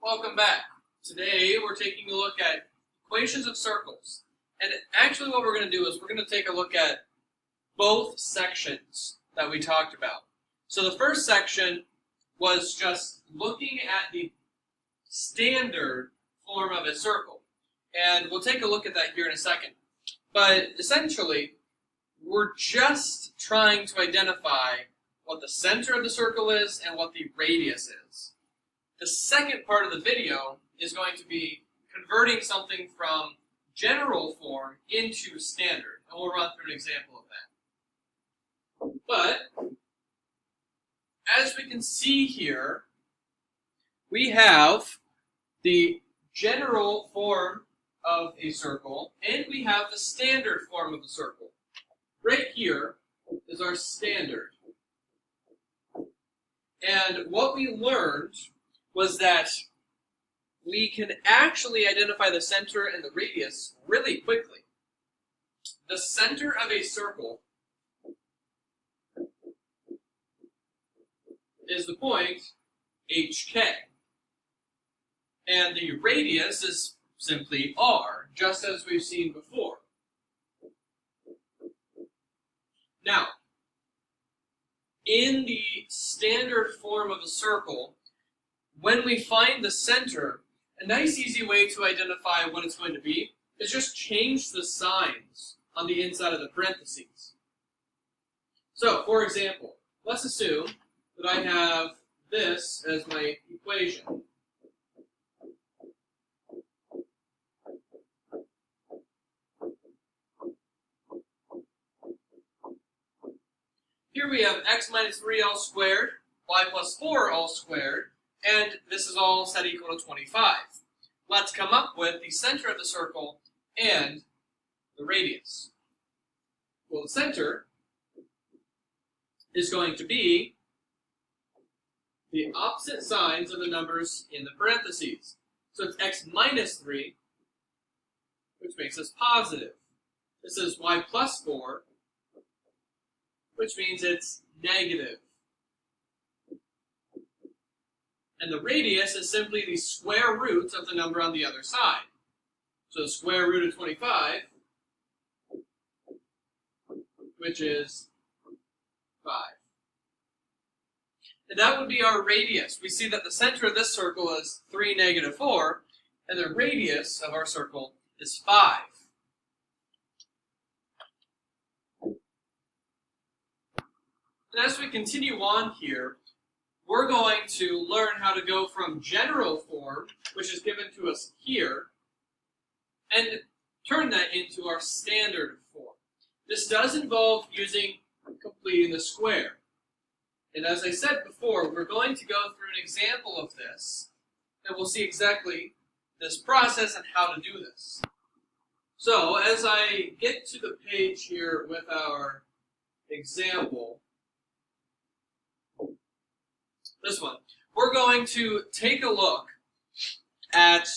Welcome back. Today we're taking a look at equations of circles. And actually what we're going to do is we're going to take a look at both sections that we talked about. So the first section was just looking at the standard form of a circle. And we'll take a look at that here in a second. But essentially, we're just trying to identify what the center of the circle is and what the radius is. The second part of the video is going to be converting something from general form into standard, and we'll run through an example of that. But, as we can see here, we have the general form of a circle, and we have the standard form of a circle. Right here is our standard. And what we learned was that we can actually identify the center and the radius really quickly. The center of a circle is the point HK. And the radius is simply R, just as we've seen before. Now, in the standard form of a circle, when we find the center, a nice easy way to identify what it's going to be is just change the signs on the inside of the parentheses. So, for example, let's assume that I have this as my equation. Here we have x minus 3 all squared, y plus 4 all squared, and this is all set equal to 25. Let's come up with the center of the circle and the radius. Well, the center is going to be the opposite signs of the numbers in the parentheses. So it's x minus 3, which makes us positive. This is y plus 4, which means it's negative. And the radius is simply the square root of the number on the other side. So the square root of 25, which is 5. And that would be our radius. We see that the center of this circle is 3, negative 4, and the radius of our circle is 5. And as we continue on here, we're going to learn how to go from general form, which is given to us here, and turn that into our standard form. This does involve using completing the square. And as I said before, we're going to go through an example of this, and we'll see exactly this process and how to do this. So, as I get to the page here with our example, this one, we're going to take a look at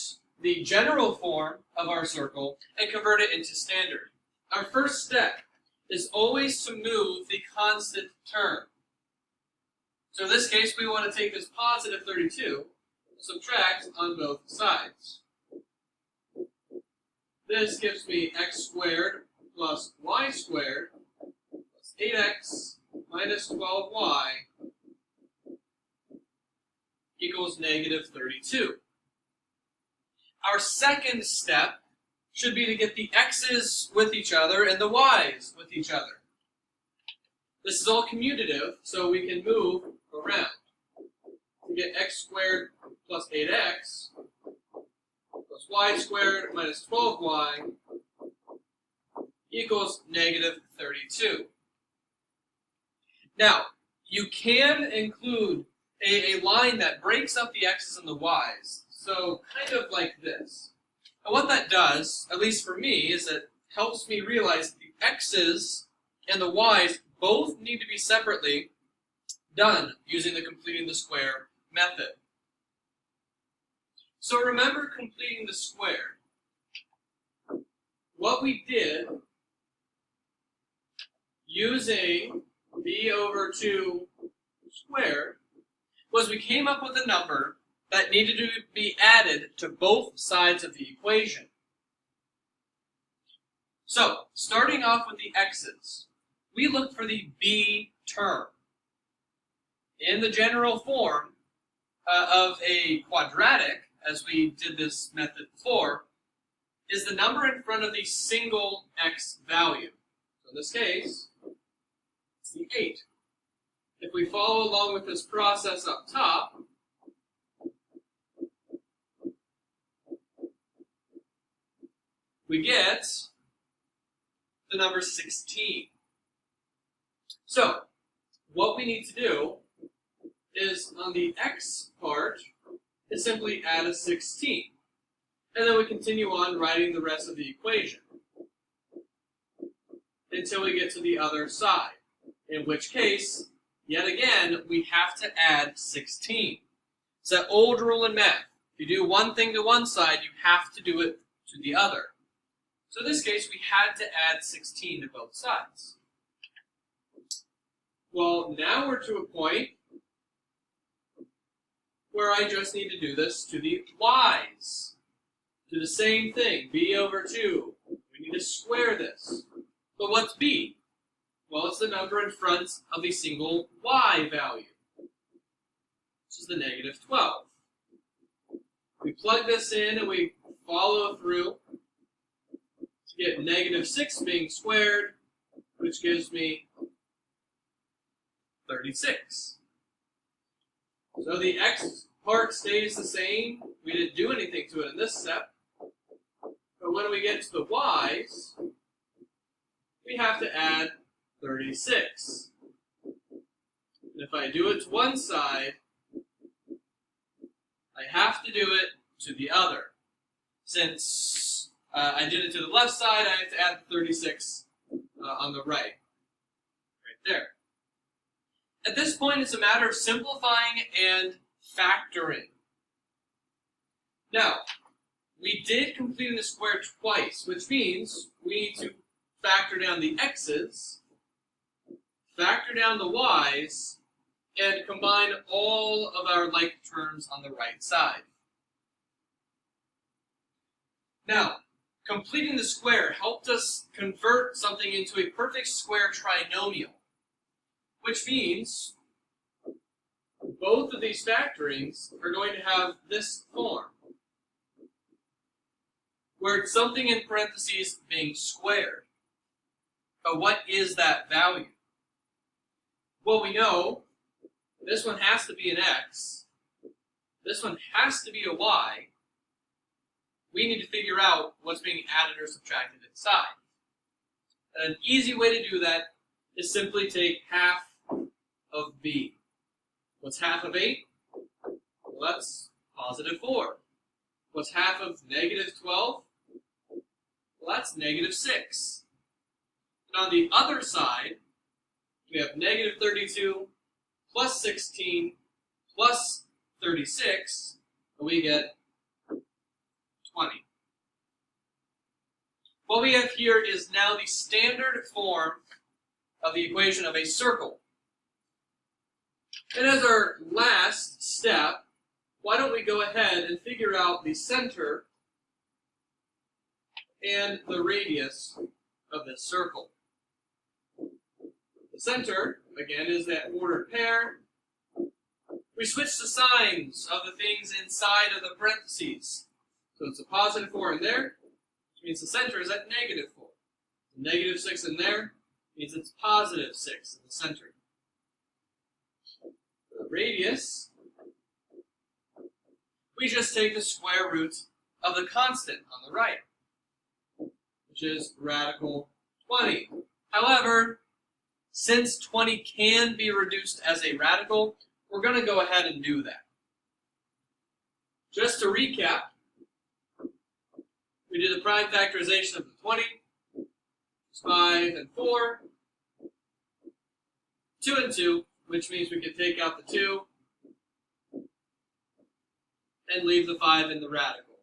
the general form of our circle and convert it into standard. Our first step is always to move the constant term. So in this case, we want to take this positive 32 and subtract on both sides. This gives me x squared plus y squared plus 8x minus 12y equals negative 32. Our second step should be to get the x's with each other and the y's with each other. This is all commutative, so we can move around. To get x squared plus 8x plus y squared minus 12y equals negative 32. Now, you can include a line that breaks up the x's and the y's, so kind of like this. And what that does, at least for me, is it helps me realize that the x's and the y's both need to be separately done using the completing the square method. So remember completing the square. What we did using b over 2 squared was we came up with a number that needed to be added to both sides of the equation. So, starting off with the x's, we look for the b term. In the general form of a quadratic, as we did this method before, is the number in front of the single x value. So in this case, it's the 8. If we follow along with this process up top, we get the number 16. So, what we need to do is, on the x part, is simply add a 16. And then we continue on writing the rest of the equation until we get to the other side, in which case, yet again, we have to add 16. It's that old rule in math. If you do one thing to one side, you have to do it to the other. So in this case, we had to add 16 to both sides. Well, now we're to a point where I just need to do this to the y's. Do the same thing, b over 2. We need to square this. But what's b? Well, it's the number in front of the single y value. This is the negative 12. We plug this in and we follow through to get negative 6 being squared, which gives me 36. So the x part stays the same. We didn't do anything to it in this step. But when we get to the y's, we have to add 36. And if I do it to one side, I have to do it to the other. Since I did it to the left side, I have to add 36 on the right. Right there. At this point, it's a matter of simplifying and factoring. Now, we did complete the square twice, which means we need to factor down the x's, factor down the y's, and combine all of our like terms on the right side. Now, completing the square helped us convert something into a perfect square trinomial, which means both of these factorings are going to have this form, where it's something in parentheses being squared. But what is that value? Well, we know this one has to be an x, this one has to be a y. We need to figure out what's being added or subtracted inside. And an easy way to do that is simply take half of b. What's half of 8? Well, that's positive 4. What's half of negative 12? Well, that's negative 6. And on the other side, we have negative 32 plus 16 plus 36, and we get 20. What we have here is now the standard form of the equation of a circle. And as our last step, why don't we go ahead and figure out the center and the radius of this circle. The center, again, is that ordered pair. We switch the signs of the things inside of the parentheses. So it's a positive 4 in there, which means the center is at negative 4. The negative 6 in there means it's positive 6 in the center. For the radius, we just take the square root of the constant on the right, which is radical 20. However, since 20 can be reduced as a radical, we're going to go ahead and do that. Just to recap, we did the prime factorization of the 20, 5 and 4, 2 and 2, which means we can take out the 2 and leave the 5 in the radical.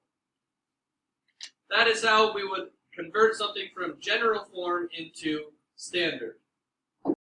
That is how we would convert something from general form into standard.